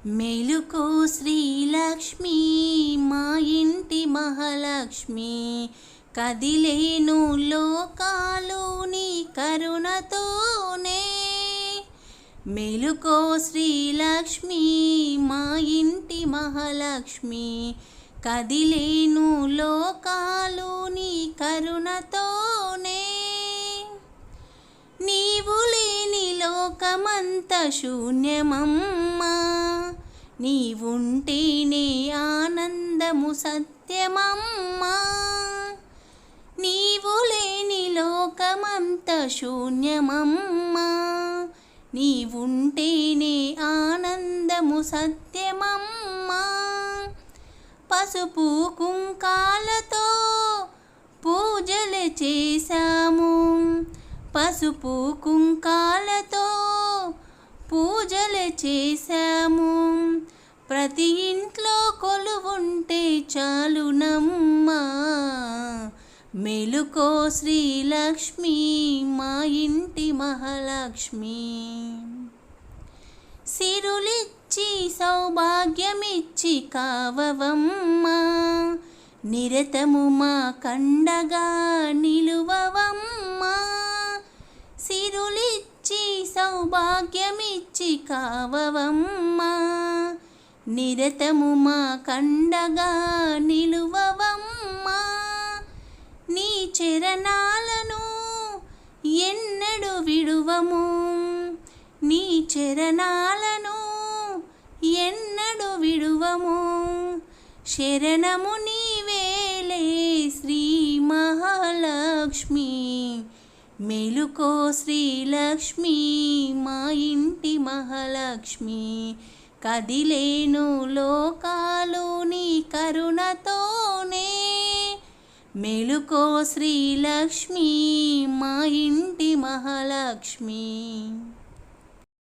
మేలుకో శ్రీలక్ష్మి మా ఇంటి మహాలక్ష్మి, కదిలేను లోకాలు నీ కరుణతోనే. మేలుకో శ్రీలక్ష్మి మా ఇంటి మహాలక్ష్మి, కదిలేను లోకాలు నీ కరుణతోనే. నీవు లేని లోకమంత శూన్యమమ్మా, నీవుంటేనే ఆనందము సత్యమమ్మా. నీవు లేని లోకమంత శూన్యమమ్మా, నీవుంటేనే ఆనందము సత్యమమ్మా. పసుపు కుంకాలతో పూజలు చేశాము, పసుపు కుంకాలతో పూజలు చేశాము. ప్రతి ఇంట్లో కొలువుంటే చాలునమ్మా. మేలుకో శ్రీలక్ష్మి మా ఇంటి మహాలక్ష్మి, సిరులిచ్చి సౌభాగ్యమిచ్చి కావవమ్మా. నిరతము మా కండగా నిలువవమ్మా. సిరులిచ్చి సౌభాగ్యమిచ్చి కావవమ్మా. నిరతము మా కండగా నిలువవమ్మా. నీ చరణాలను ఎన్నడు విడువము, నీ చరణాలను ఎన్నడు విడువము. శరణము నీవేలే శ్రీ మహాలక్ష్మి. మేలుకో శ్రీలక్ష్మి మా ఇంటి మహాలక్ష్మి, కదిలేను లోకాలు నీ కరుణతోనే. మేలుకో శ్రీలక్ష్మి మా ఇంటి మహాలక్ష్మి.